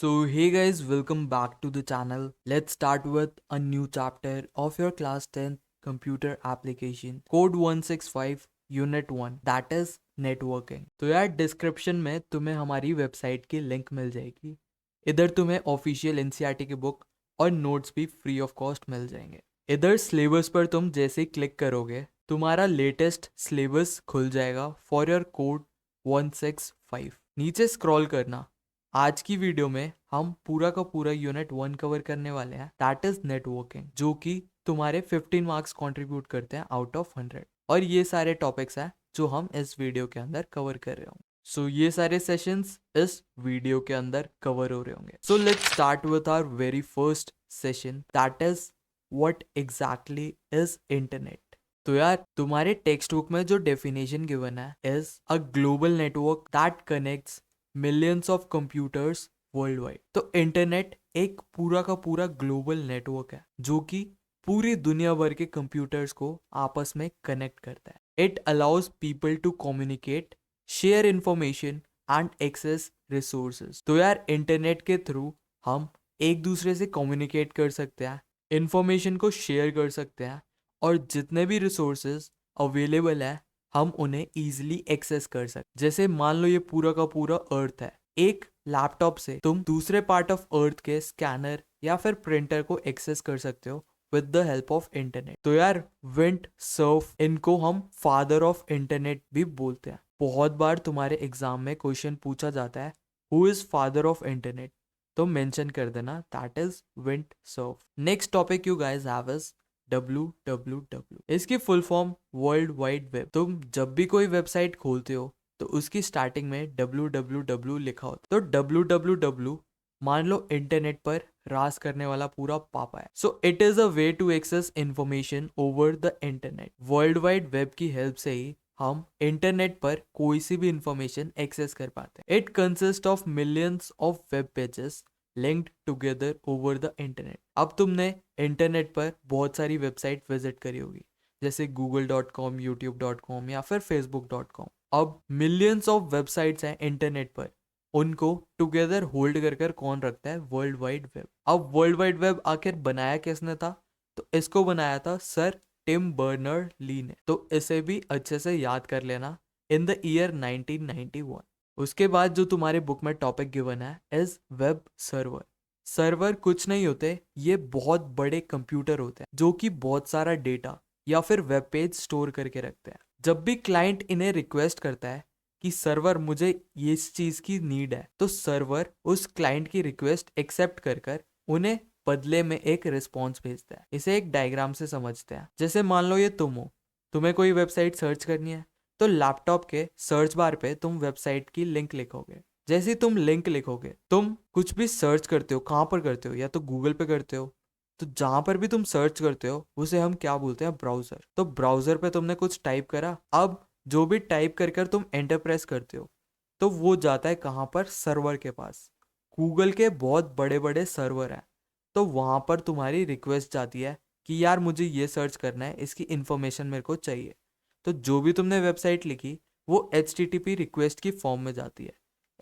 So hey guys, welcome back to the channel. Let's start with a new chapter of your class 10th computer application code 165 unit 1 that is networking. तो यार description में तुम्हें हमारी website की link मिल जाएगी. इधर तुम्हें official NCERT की बुक और नोट्स भी फ्री ऑफ कॉस्ट मिल जाएंगे. इधर सिलेबस पर तुम जैसे ही क्लिक करोगे तुम्हारा लेटेस्ट सिलेबस खुल जाएगा फॉर योर कोड 165. नीचे स्क्रॉल करना. आज की वीडियो में हम पूरा का पूरा यूनिट 1 कवर करने वाले हैं दैट इज नेटवर्किंग, जो कि तुम्हारे 15 मार्क्स कंट्रीब्यूट करते हैं आउट ऑफ 100. और ये सारे टॉपिक्स हैं जो हम इस वीडियो के अंदर कवर कर रहे होंगे. सो ये सारे सेशंस इस वीडियो के अंदर कवर हो रहे होंगे. So let's start with our very first session that is what exactly is internet. तो यार तुम्हारे टेक्स्ट बुक में जो डेफिनेशन गिवन है is a global network that connects millions of computers worldwide. तो इंटरनेट एक पूरा का पूरा ग्लोबल नेटवर्क है जो कि पूरी दुनिया भर के कंप्यूटर्स को आपस में कनेक्ट करता है. It allows people to communicate, share information and access resources. तो यार इंटरनेट के थ्रू हम एक दूसरे से कम्युनिकेट कर सकते हैं, इंफॉर्मेशन को शेयर कर सकते हैं और जितने भी रिसोर्सेज अवेलेबल है हम उन्हें इजीली एक्सेस कर सकते. जैसे मान लो ये पूरा का पूरा अर्थ है. एक लैपटॉप से तुम दूसरे पार्ट ऑफ अर्थ के स्कैनर या फिर प्रिंटर को एक्सेस कर सकते हो with the help of internet. तो यार विंड सर्फ इनको हम फादर ऑफ इंटरनेट भी बोलते हैं. बहुत बार तुम्हारे एग्जाम में क्वेश्चन पूछा जाता है who is father of internet, तो मेंशन कर देना that is wind Surf. Next topic you guys have is www. इसकी full form world wide web. तुम जब भी कोई वेबसाइट खोलते हो तो उसकी स्टार्टिंग में www लिखा होता है. तो www मान लो इंटरनेट पर राज करने वाला पूरा पापा है. So it is a way to access information over the internet. World wide web की हेल्प से ही हम इंटरनेट पर कोई सी भी इंफॉर्मेशन एक्सेस कर पाते हैं. It consist of millions of web pages linked together over the internet. अब तुमने इंटरनेट पर बहुत सारी वेबसाइट विजिट करी होगी जैसे google.com, youtube.com या फिर facebook.com. अब मिलियंस ऑफ वेबसाइट्स हैं इंटरनेट पर, उनको टुगेदर होल्ड कर कर कौन रखता है? World wide web. अब वर्ल्ड वाइड वेब आखिर बनाया किसने था? तो इसको बनाया था सर टिम बर्नर्ड ली ने. तो इसे भी अच्छे से याद कर लेना. In the year 1991. उसके बाद जो तुम्हारे बुक में टॉपिक गिवन है इज वेब सर्वर. सर्वर कुछ नहीं होते, ये बहुत बड़े कंप्यूटर होते हैं जो कि बहुत सारा डेटा या फिर वेब पेज स्टोर करके रखते हैं. जब भी क्लाइंट इन्हें रिक्वेस्ट करता है कि सर्वर मुझे ये इस चीज की नीड है, तो सर्वर उस क्लाइंट की रिक्वेस्ट एक्सेप्ट कर कर उन्हें बदले में एक रिस्पॉन्स भेजता है. इसे एक डायग्राम से समझते हैं. जैसे मान लो ये तुम हो, तुम्हें कोई वेबसाइट सर्च करनी है तो लैपटॉप के सर्च बार पे तुम वेबसाइट की लिंक लिखोगे. जैसे ही तुम लिंक लिखोगे तुम कुछ भी सर्च करते हो, कहाँ पर करते हो? या तो गूगल पे करते हो. तो जहां पर भी तुम सर्च करते हो उसे हम क्या बोलते हैं? ब्राउजर. तो ब्राउजर पे तुमने कुछ टाइप करा, अब जो भी टाइप कर कर तुम एंटर प्रेस करते हो तो वो जाता है कहाँ पर? सर्वर के पास. गूगल के बहुत बड़े बड़े सर्वर हैं, तो वहां पर तुम्हारी रिक्वेस्ट जाती है कि यार मुझे ये सर्च करना है, इसकी इंफॉर्मेशन मेरे को चाहिए. तो जो भी तुमने वेबसाइट लिखी वो HTTP रिक्वेस्ट की फॉर्म में जाती है.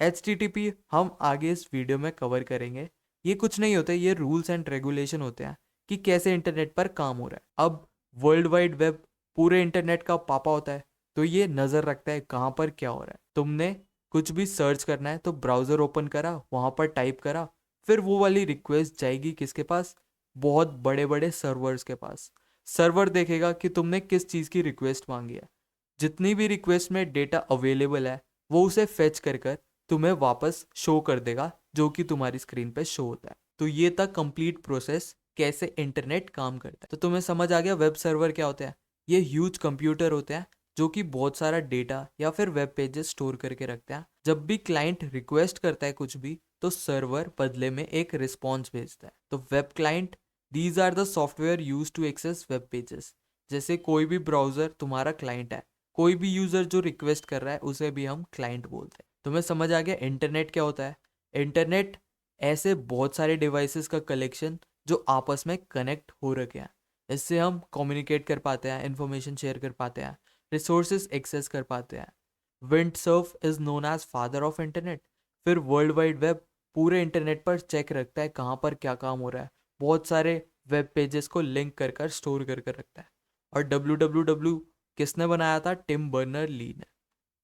HTTP हम आगे इस वीडियो में कवर करेंगे. ये कुछ नहीं होते, ये रूल्स एंड रेगुलेशन होते हैं कि कैसे इंटरनेट पर काम हो रहा है. अब वर्ल्ड वाइड वेब पूरे इंटरनेट का पापा होता है, तो ये नजर रखता है कहाँ पर क्या हो रहा है. तुमने कुछ भी सर्च करना है तो ब्राउजर ओपन करा, वहां पर टाइप करा, फिर वो वाली रिक्वेस्ट जाएगी किसके पास? बहुत बड़े बड़े सर्वर्स के पास. सर्वर देखेगा कि तुमने किस चीज की रिक्वेस्ट मांगी है. जितनी भी रिक्वेस्ट में डेटा अवेलेबल है वो उसे फेच कर कर तुम्हें वापस शो कर देगा जो कि तुम्हारी स्क्रीन पे शो होता है. तो ये था कंप्लीट प्रोसेस कैसे इंटरनेट काम करता है. तो तुम्हें समझ आ गया वेब सर्वर क्या होता है? ये ह्यूज कंप्यूटर होते हैं जो कि बहुत सारा डेटा या फिर वेब पेजेस स्टोर करके रखते हैं. जब भी क्लाइंट रिक्वेस्ट करता है कुछ भी तो सर्वर बदले में एक रिस्पॉन्स भेजता है. तो web client, these are the software use to access web pages. जैसे कोई भी ब्राउजर तुम्हारा क्लाइंट है, कोई भी यूजर जो रिक्वेस्ट कर रहा है उसे भी हम क्लाइंट बोलते हैं. तुम्हें समझ आ गया इंटरनेट क्या होता है? इंटरनेट ऐसे बहुत सारे डिवाइसेस का कलेक्शन जो आपस में कनेक्ट हो रखे हैं. इससे हम कम्युनिकेट कर पाते हैं, इंफॉर्मेशन शेयर कर पाते हैं, रिसोर्सेज एक्सेस कर पाते हैं. Vint Cerf is known as father of internet. फिर वर्ल्ड वाइड वेब पूरे इंटरनेट पर चेक रखता है कहाँ पर क्या काम हो रहा है, बहुत सारे वेब पेजेस को लिंक कर कर स्टोर कर कर रखता है। और www किसने बनाया था? टिम बर्नर ली ने।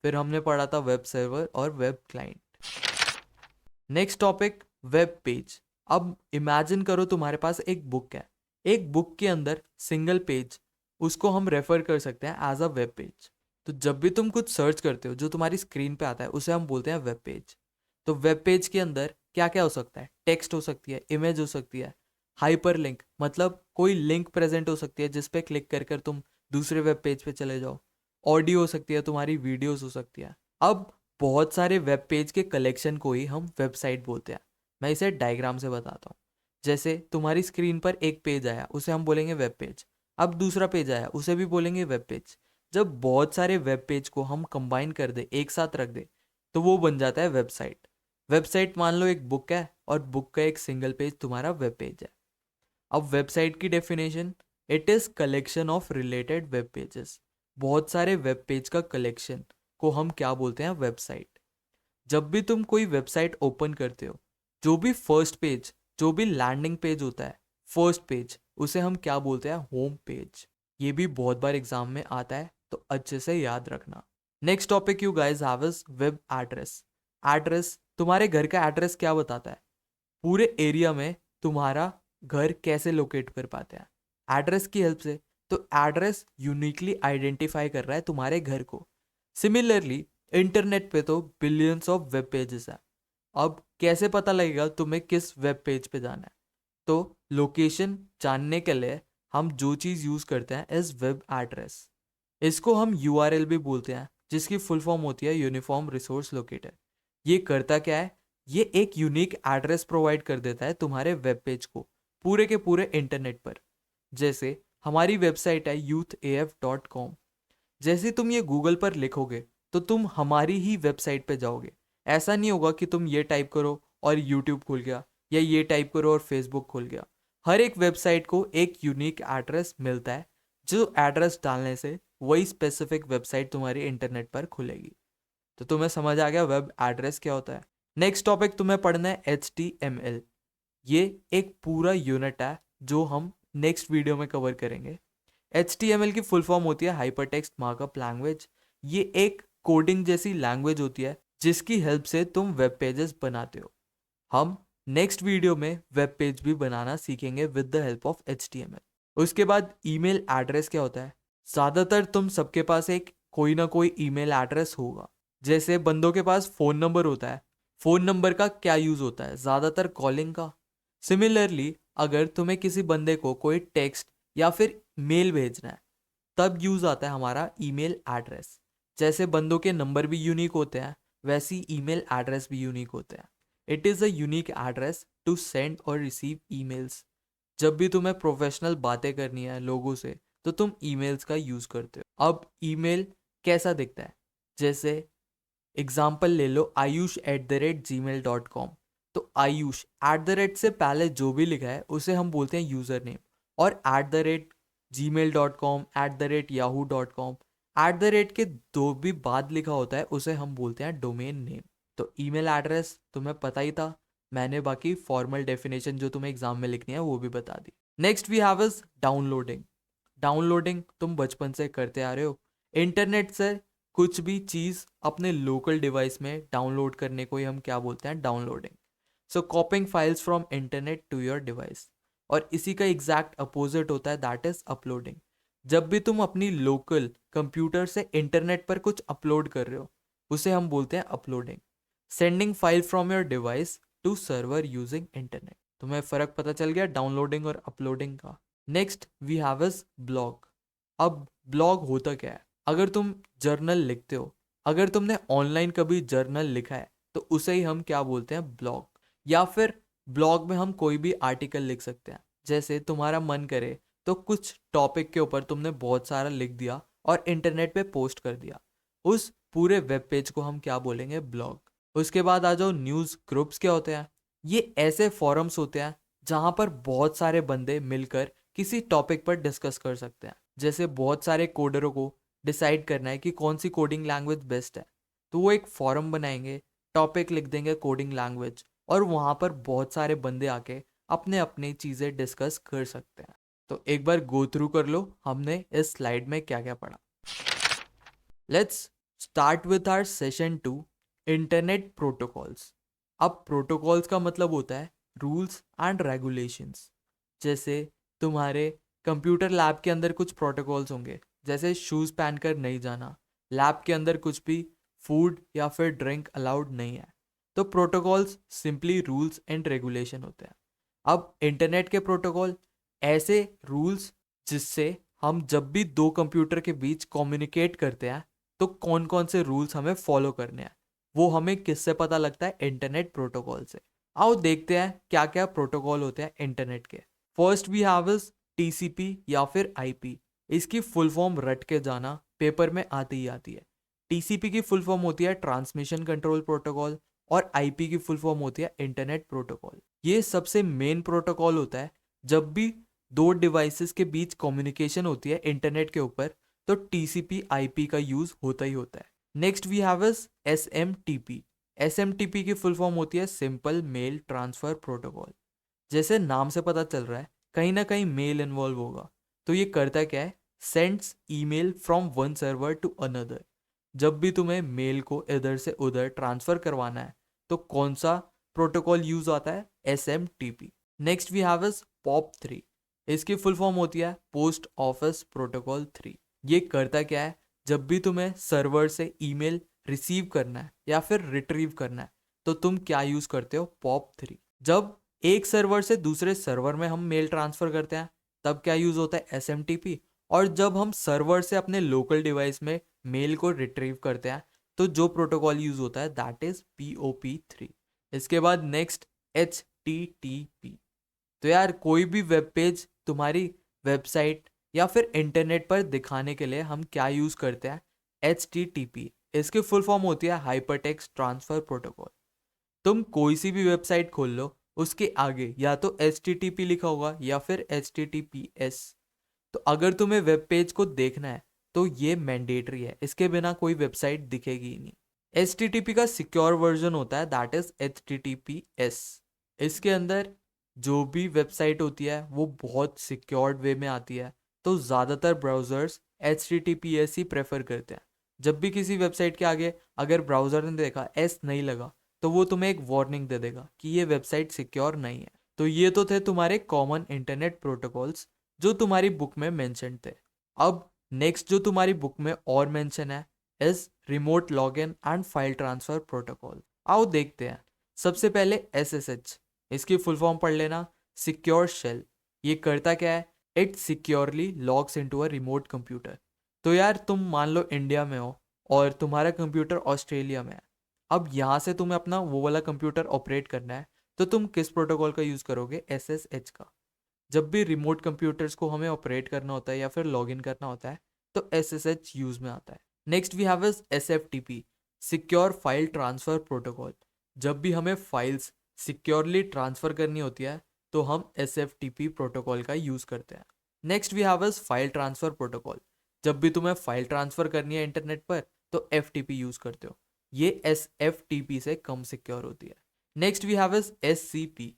फिर हमने पढ़ा था वेब सर्वर और web client. Next topic, web page. अब इमेजिन करो तुम्हारे पास एक बुक है, एक बुक के अंदर सिंगल पेज, उसको हम रेफर कर सकते हैं एज अ वेब पेज। तो जब भी तुम कुछ सर्च करते हो जो तुम्हारी स्क्रीन पे आता है उसे हम बोलते हैं वेब पेज। तो वेब पेज के अंदर क्या क्या हो सकता है? टेक्स्ट हो सकती है, इमेज हो सकती है, हाइपर लिंक मतलब कोई लिंक प्रेजेंट हो सकती है जिस पे क्लिक कर कर तुम दूसरे वेब पेज पे चले जाओ, ऑडियो हो सकती है, तुम्हारी वीडियोस हो सकती है। अब बहुत सारे वेब पेज के कलेक्शन को ही हम वेबसाइट बोलते हैं। मैं इसे डायग्राम से बताता हूँ। जैसे तुम्हारी स्क्रीन पर एक पेज आया, उसे हम बोलेंगे वेब पेज। अब दूसरा पेज आया, उसे भी बोलेंगे वेब पेज। जब बहुत सारे वेब पेज को हम कंबाइन कर दे, एक साथ रख दे, तो वो बन जाता है वेबसाइट। वेबसाइट मान लो एक बुक है और बुक का एक सिंगल पेज तुम्हारा वेब पेज है। अब वेबसाइट की definition, it is collection of related web pages. बहुत सारे वेब पेज का कलेक्शन को हम क्या बोलते हैं? वेबसाइट। जब भी तुम कोई वेबसाइट ओपन करते हो, जो भी फर्स्ट पेज, जो भी लैंडिंग पेज होता है, फर्स्ट पेज, उसे हम क्या बोलते हैं? Home page. ये भी बहुत बार एग्जाम में आता है, तो अच्छे से याद रखना। Next topic you guys have is web address. Address तुम्हारे घर का एड्रेस क्या बताता है? पूरे एरिया में तुम्हारा घर कैसे लोकेट कर पाते हैं? एड्रेस की हेल्प से। तो एड्रेस यूनिकली आइडेंटिफाई कर रहा है तुम्हारे घर को। सिमिलरली इंटरनेट पे तो बिलियंस ऑफ वेब पेजेस है। अब कैसे पता लगेगा तुम्हें किस वेब पेज पे जाना है? तो लोकेशन जानने के लिए हम जो चीज़ यूज़ करते हैं इज वेब एड्रेस। इसको हम यूआरएल भी बोलते हैं, जिसकी फुल फॉर्म होती है यूनिफॉर्म रिसोर्स लोकेटर। ये करता क्या है? ये एक यूनिक एड्रेस प्रोवाइड कर देता है तुम्हारे वेब पेज को पूरे के पूरे इंटरनेट पर। जैसे हमारी वेबसाइट है youthaf.com। जैसे तुम ये गूगल पर लिखोगे तो तुम हमारी ही वेबसाइट पे जाओगे। ऐसा नहीं होगा कि तुम ये टाइप करो और यूट्यूब खुल गया, या ये टाइप करो और फेसबुक खुल गया। हर एक वेबसाइट को एक यूनिक एड्रेस मिलता है, जो एड्रेस डालने से वही स्पेसिफिक वेबसाइट तुम्हारी इंटरनेट पर खुलेगी। तो तुम्हें समझ आ गया वेब एड्रेस क्या होता है। नेक्स्ट टॉपिक तुम्हें पढ़ना है HTML। ये एक पूरा यूनिट है जो हम नेक्स्ट वीडियो में कवर करेंगे। HTML की फुल फॉर्म होती है हाइपरटेक्स्ट मार्कअप लैंग्वेज। ये एक कोडिंग जैसी लैंग्वेज होती है जिसकी हेल्प से तुम वेब पेजेस बनाते हो। हम नेक्स्ट वीडियो में वेब पेज भी बनाना सीखेंगे with the help of HTML। उसके बाद ईमेल एड्रेस क्या होता है? ज़्यादातर तुम सबके पास एक कोई ना कोई ईमेल एड्रेस होगा। जैसे बंदों के पास फ़ोन नंबर होता है, फ़ोन नंबर का क्या यूज़ होता है? ज़्यादातर कॉलिंग का। सिमिलरली अगर तुम्हें किसी बंदे को कोई टेक्स्ट या फिर मेल भेजना है, तब यूज़ आता है हमारा ईमेल एड्रेस। जैसे बंदों के नंबर भी यूनिक होते हैं, वैसी ईमेल एड्रेस भी यूनिक होते हैं। It is a unique address to send और रिसीव ईमेल्स। जब भी तुम्हें प्रोफेशनल बातें करनी है लोगों से, तो तुम ईमेल्स का यूज़ करते हो। अब ईमेल कैसा दिखता है? जैसे एग्जाम्पल ले लो, ayush@gmail.com। तो आयुष @ से पहले जो भी लिखा है उसे हम बोलते हैं यूज़र नेम। और @gmail.com, @yahoo.com, के दो भी बाद लिखा होता है उसे हम बोलते हैं डोमेन नेम। तो ईमेल एड्रेस तुम्हें पता ही था, मैंने बाकी फॉर्मल डेफिनेशन जो तुम्हें एग्जाम में लिखनी है वो भी बता दी। Next we have is downloading. Downloading तुम बचपन से करते आ रहे हो। इंटरनेट से कुछ भी चीज़ अपने लोकल डिवाइस में डाउनलोड करने को ही हम क्या बोलते हैं? Downloading. So copying files from internet to your device. और इसी का एग्जैक्ट अपोजिट होता है, दैट इज अपलोडिंग। जब भी तुम अपनी लोकल कंप्यूटर से इंटरनेट पर कुछ अपलोड कर रहे हो, उसे हम बोलते हैं uploading. Sending file from your device to server using internet. तुम्हें फ़र्क पता चल गया डाउनलोडिंग और अपलोडिंग का। Next we have is blog. अब ब्लॉग होता क्या है? अगर तुम जर्नल लिखते हो, अगर तुमने ऑनलाइन कभी जर्नल लिखा है, तो उसे ही हम क्या बोलते हैं? ब्लॉग। या फिर ब्लॉग में हम कोई भी आर्टिकल लिख सकते हैं। जैसे तुम्हारा मन करे तो कुछ टॉपिक के ऊपर तुमने बहुत सारा लिख दिया और इंटरनेट पे पोस्ट कर दिया, उस पूरे वेब पेज को हम क्या बोलेंगे? ब्लॉग। उसके बाद आ जाओ न्यूज़ ग्रुप्स। क्या होते हैं? ये ऐसे फॉरम्स होते हैं जहाँ पर बहुत सारे बंदे मिलकर किसी टॉपिक पर डिस्कस कर सकते हैं। जैसे बहुत सारे कोडरों को डिसाइड करना है कि कौन सी कोडिंग लैंग्वेज बेस्ट है, तो वो एक फॉरम बनाएंगे, टॉपिक लिख देंगे कोडिंग लैंग्वेज, और वहाँ पर बहुत सारे बंदे आके अपने अपनी चीज़ें डिस्कस कर सकते हैं। तो एक बार गो थ्रू कर लो हमने इस स्लाइड में क्या क्या पढ़ा। Let's start with our session 2, internet protocols. अब प्रोटोकॉल्स का मतलब होता है रूल्स एंड रेगुलेशंस। जैसे तुम्हारे कंप्यूटर लैब के अंदर कुछ प्रोटोकॉल्स होंगे, जैसे शूज़ पहनकर नहीं जाना, लैब के अंदर कुछ भी फूड या फिर ड्रिंक अलाउड नहीं है। तो protocols simply rules and regulation होते हैं। अब इंटरनेट के प्रोटोकॉल ऐसे रूल्स जिससे हम जब भी दो कंप्यूटर के बीच कम्युनिकेट करते हैं तो कौन कौन से रूल्स हमें फॉलो करने हैं, वो हमें किससे पता लगता है? इंटरनेट प्रोटोकॉल से। आओ देखते हैं क्या क्या प्रोटोकॉल होते हैं इंटरनेट के। First we have is TCP या फिर आईपी। इसकी फुल फॉर्म रट के जाना, पेपर में आती ही आती है। टीसीपी की फुल फॉर्म होती है ट्रांसमिशन कंट्रोल प्रोटोकॉल और आईपी की फुल फॉर्म होती है इंटरनेट प्रोटोकॉल। ये सबसे मेन प्रोटोकॉल होता है जब भी दो डिवाइसेस के बीच कम्युनिकेशन होती है इंटरनेट के ऊपर, तो टीसीपी आईपी का यूज होता ही होता है। Next we have is SMTP. SMTP की फुल फॉर्म होती है सिंपल मेल ट्रांसफर प्रोटोकॉल। जैसे नाम से पता चल रहा है कहीं ना कहीं मेल इन्वॉल्व होगा। तो ये करता क्या है? Sends email from one server to another. जब भी तुम्हें मेल को इधर से उधर ट्रांसफर करवाना है तो कौन सा प्रोटोकॉल यूज आता है? SMTP. Next we have is POP 3। इसकी फुल फॉर्म होती है पोस्ट ऑफिस प्रोटोकॉल 3। ये करता क्या है? जब भी तुम्हें सर्वर से ईमेल रिसीव करना है या फिर रिट्रीव करना है तो तुम क्या यूज करते हो? पॉप 3। जब एक सर्वर से दूसरे सर्वर में हम मेल ट्रांसफर करते हैं तब क्या यूज होता है? एसएमटीपी। और जब हम सर्वर से अपने लोकल डिवाइस में मेल को रिट्रीव करते हैं तो जो प्रोटोकॉल यूज होता है दैट इज POP3। इसके बाद नेक्स्ट HTTP। तो यार कोई भी वेब पेज तुम्हारी वेबसाइट या फिर इंटरनेट पर दिखाने के लिए हम क्या यूज करते हैं? HTTP। इसकी फुल फॉर्म होती है हाइपरटेक्स्ट ट्रांसफर प्रोटोकॉल। तुम कोई सी भी वेबसाइट खोल लो, उसके आगे या तो HTTP लिखा होगा या फिर HTTPS। तो अगर तुम्हें वेब पेज को देखना है तो ये मैंडेटरी है, इसके बिना कोई वेबसाइट दिखेगी ही नहीं। HTTP का सिक्योर वर्जन होता है दैट इज HTTPS। इसके अंदर जो भी वेबसाइट होती है वो बहुत सिक्योर्ड वे में आती है। तो ज़्यादातर ब्राउज़र्स HTTPS ही प्रेफर करते हैं। जब भी किसी वेबसाइट के आगे अगर ब्राउज़र ने देखा S नहीं लगा तो वो तुम्हें एक वार्निंग दे देगा कि ये वेबसाइट सिक्योर नहीं है। तो ये तो थे तुम्हारे कॉमन इंटरनेट प्रोटोकॉल्स जो तुम्हारी बुक में मेंशन थे। अब नेक्स्ट जो तुम्हारी बुक में और मेंशन है is remote login and file transfer protocol. आओ देखते हैं। सबसे पहले SSH। इसकी फुल फॉर्म पढ़ लेना, सिक्योर शेल। ये करता क्या है? It securely logs into a remote computer. तो यार तुम मान लो इंडिया में हो और तुम्हारा कंप्यूटर ऑस्ट्रेलिया में है। अब यहाँ से तुम्हें अपना वो वाला कंप्यूटर ऑपरेट करना है तो तुम किस प्रोटोकॉल का यूज़ करोगे? SSH का। जब भी रिमोट कंप्यूटर्स को हमें ऑपरेट करना होता है या फिर लॉगिन करना होता है तो SSH यूज में आता है। Next we have is SFTP, secure file transfer protocol. जब भी हमें फाइल्स सिक्योरली ट्रांसफर करनी होती है तो हम SFTP प्रोटोकॉल का यूज करते हैं। Next we have is file transfer protocol. जब भी तुम्हें फाइल ट्रांसफर करनी है इंटरनेट पर तो FTP यूज करते हो। ये SFTP से कम सिक्योर होती है। Next we have is SCP,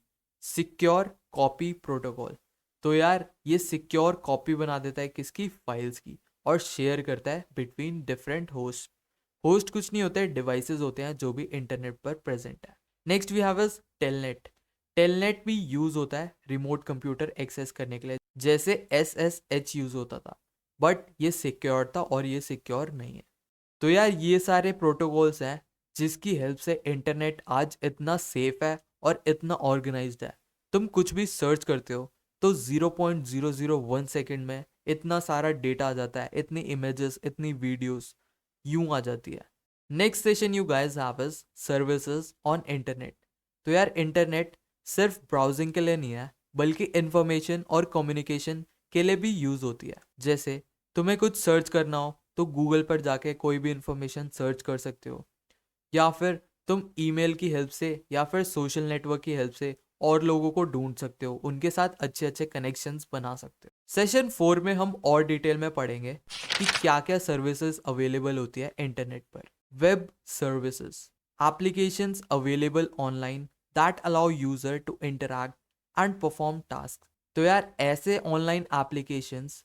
secure copy protocol. तो यार ये सिक्योर कॉपी बना देता है किसकी? फाइल्स की, और शेयर करता है बिटवीन डिफरेंट होस्ट। होस्ट कुछ नहीं होते, डिवाइसेस होते हैं जो भी इंटरनेट पर प्रेजेंट है। Next we have is telnet. Telnet भी यूज होता है रिमोट कंप्यूटर एक्सेस करने के लिए, जैसे SSH यूज होता था, बट ये सिक्योर था और ये सिक्योर नहीं है। तो यार ये सारे प्रोटोकॉल्स हैं जिसकी हेल्प से इंटरनेट आज इतना सेफ है और इतना ऑर्गेनाइज्ड है। तुम कुछ भी सर्च करते हो तो 0.001 सेकेंड में इतना सारा डेटा आ जाता है, इतनी इमेजेस, इतनी वीडियोस यूं आ जाती है। Next session you guys have is services on internet. तो यार इंटरनेट सिर्फ ब्राउजिंग के लिए नहीं है बल्कि इंफॉर्मेशन और कम्युनिकेशन के लिए भी यूज होती है। जैसे तुम्हें कुछ सर्च करना हो तो गूगल पर जाके कोई भी इंफॉर्मेशन सर्च कर सकते हो, या फिर तुम ईमेल की हेल्प से या फिर सोशल नेटवर्क की हेल्प से और लोगों को ढूंढ सकते हो, उनके साथ अच्छे अच्छे कनेक्शंस बना सकते हो। सेशन 4 में हम और डिटेल में पढ़ेंगे कि क्या क्या सर्विसेज अवेलेबल होती है इंटरनेट पर। Web services, applications available online that allow user to interact and perform tasks. तो यार ऐसे ऑनलाइन एप्लीकेशंस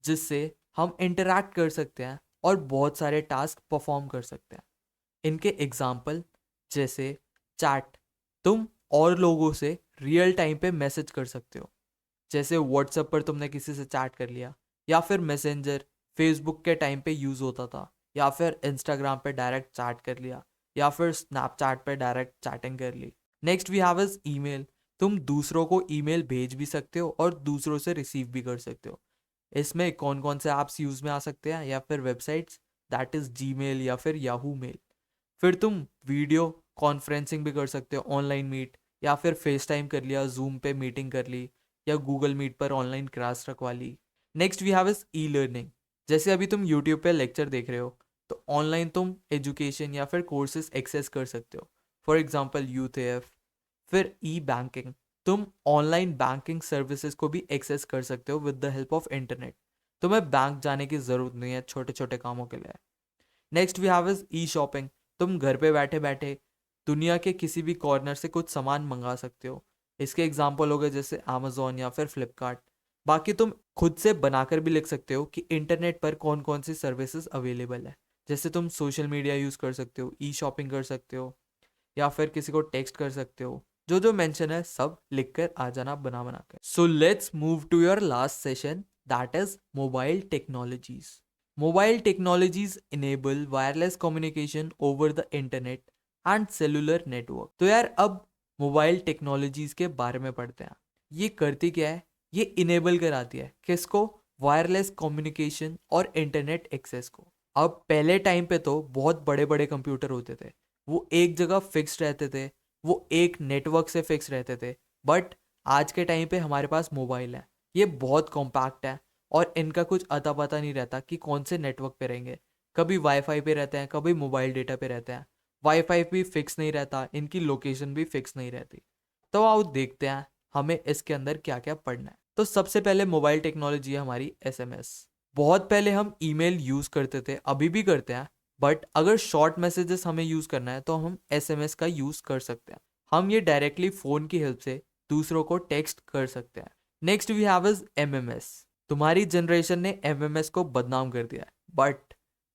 जिससे हम इंटरैक्ट कर सकते हैं और बहुत सारे टास्क परफॉर्म कर सकते हैं. इनके एग्जाम्पल जैसे चैट, तुम और लोगों से रियल टाइम पे मैसेज कर सकते हो. जैसे व्हाट्सएप पर तुमने किसी से चैट कर लिया, या फिर मैसेंजर फेसबुक के टाइम पे यूज़ होता था, या फिर इंस्टाग्राम पे डायरेक्ट चैट कर लिया, या फिर स्नैपचैट पे डायरेक्ट चैटिंग कर ली. Next we have is email. तुम दूसरों को ईमेल भेज भी सकते हो और दूसरों से रिसीव भी कर सकते हो. इसमें कौन कौन से ऐप्स यूज़ में आ सकते हैं या फिर वेबसाइट्स, दैट इज़ जीमेल या फिर याहू मेल. फिर तुम वीडियो कॉन्फ्रेंसिंग भी कर सकते हो, ऑनलाइन मीट, या फिर फेस टाइम कर लिया, जूम पे मीटिंग कर ली, या गूगल मीट पर ऑनलाइन क्लास रखवा ली. Next we have is e-learning. जैसे अभी तुम यूट्यूब पे लेक्चर देख रहे हो, तो ऑनलाइन तुम एजुकेशन या फिर कोर्सेज एक्सेस कर सकते हो. For example youth F. फिर ई बैंकिंग, तुम ऑनलाइन बैंकिंग सर्विसेज को भी एक्सेस कर सकते हो with the help of internet. तुम्हें बैंक जाने की ज़रूरत नहीं है छोटे छोटे कामों के लिए. Next we have is e shopping. तुम घर पे बैठे बैठे दुनिया के किसी भी कॉर्नर से कुछ सामान मंगा सकते हो. इसके एग्जाम्पल हो गए जैसे अमेजोन या फिर फ्लिपकार्ट. बाकी तुम खुद से बनाकर भी लिख सकते हो कि इंटरनेट पर कौन कौन सी सर्विसेज अवेलेबल है. जैसे तुम सोशल मीडिया यूज़ कर सकते हो, ई शॉपिंग कर सकते हो, या फिर किसी को टेक्स्ट कर सकते हो. जो जो मेंशन है सब लिख कर आ जाना बना बना कर. So let's move to your last session, that is mobile technologies. Mobile technologies enable wireless communication over the internet and cellular network. तो यार अब मोबाइल टेक्नोलॉजीज के बारे में पढ़ते हैं. ये करती क्या है? ये इनेबल कराती है किसको? वायरलेस कम्युनिकेशन और इंटरनेट एक्सेस को. अब पहले टाइम पे तो बहुत बड़े बड़े कंप्यूटर होते थे, वो एक जगह फिक्स रहते थे, वो एक नेटवर्क से फिक्स रहते थे. बट आज के टाइम पे हमारे पास मोबाइल है, ये बहुत कॉम्पैक्ट है और इनका कुछ अता पता नहीं रहता कि कौन से नेटवर्क पे रहेंगे. कभी वाईफाई पे रहते हैं, कभी मोबाइल डेटा पे रहते हैं. वाईफाई भी फिक्स नहीं रहता, इनकी लोकेशन भी फिक्स नहीं रहती. तो आओ देखते हैं हमें इसके अंदर क्या क्या पढ़ना है. तो सबसे पहले मोबाइल टेक्नोलॉजी है हमारी एसएमएस. बहुत पहले हम ईमेल यूज़ करते थे, अभी भी करते हैं, बट अगर शॉर्ट मैसेजेस हमें यूज़ करना है तो हम एसएमएस का यूज़ कर सकते हैं. हम ये डायरेक्टली फ़ोन की हेल्प से दूसरों को टेक्स्ट कर सकते हैं. Next we have is MMS. तुम्हारी जनरेशन ने एमएमएस को बदनाम कर दिया है, बट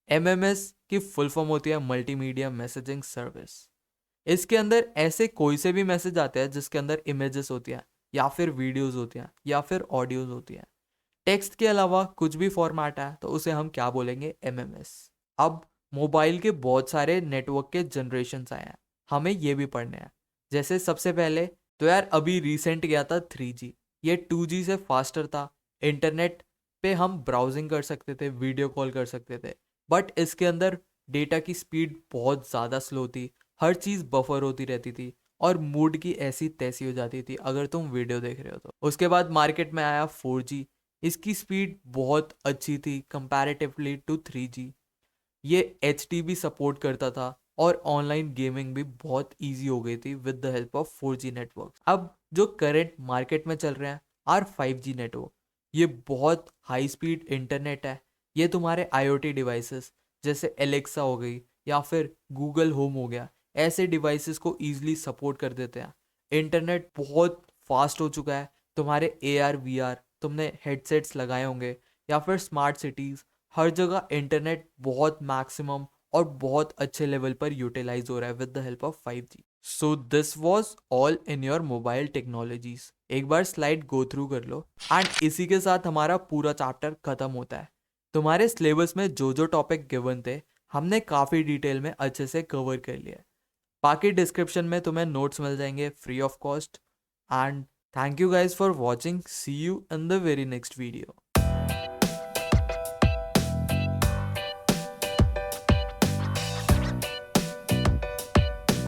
एमएमएस की फुल फॉर्म होती है मल्टीमीडिया मैसेजिंग सर्विस. इसके अंदर ऐसे कोई से भी मैसेज आते हैं जिसके अंदर इमेजेस होती हैं, या फिर वीडियोस होती हैं, या फिर ऑडियोज होती हैं. टेक्स्ट के अलावा कुछ भी फॉर्मेट है तो उसे हम क्या बोलेंगे? एमएमएस. अब मोबाइल के बहुत सारे नेटवर्क के जनरेशन्स आए हैं, हमें ये भी पढ़ने हैं. जैसे सबसे पहले तो यार अभी रिसेंट गया था 3G. ये 2G से फास्टर था. इंटरनेट पे हम ब्राउजिंग कर सकते थे, वीडियो कॉल कर सकते थे, बट इसके अंदर डेटा की स्पीड बहुत ज़्यादा स्लो थी. हर चीज़ बफर होती रहती थी और मूड की ऐसी तैसी हो जाती थी अगर तुम वीडियो देख रहे हो तो. उसके बाद मार्केट में आया 4G. इसकी स्पीड बहुत अच्छी थी कंपैरेटिवली टू 3G. ये HD भी सपोर्ट करता था और ऑनलाइन गेमिंग भी बहुत इजी हो गई थी with the help of 4G network. अब जो करंट मार्केट में चल रहे हैं आर 5G नेटवर्क. ये बहुत हाई स्पीड इंटरनेट है. ये तुम्हारे IoT डिवाइसेस जैसे एलेक्सा हो गई या फिर गूगल होम हो गया, ऐसे डिवाइसेस को ईजिली सपोर्ट कर देते हैं. इंटरनेट बहुत फास्ट हो चुका है. तुम्हारे AR VR, तुमने हेडसेट्स लगाए होंगे, या फिर स्मार्ट सिटीज़, हर जगह इंटरनेट बहुत मैक्सिमम और बहुत अच्छे लेवल पर यूटिलाइज हो रहा है with the help of 5G. So this was all in your mobile technologies. एक बार स्लाइड गो थ्रू कर लो एंड इसी के साथ हमारा पूरा चैप्टर खत्म होता है. तुम्हारे सिलेबस में जो जो टॉपिक गिवन थे हमने काफ़ी डिटेल में अच्छे से कवर कर लिया. बाकी डिस्क्रिप्शन में तुम्हें नोट्स मिल जाएंगे free of cost. And thank you guys for watching. See you in the very next video.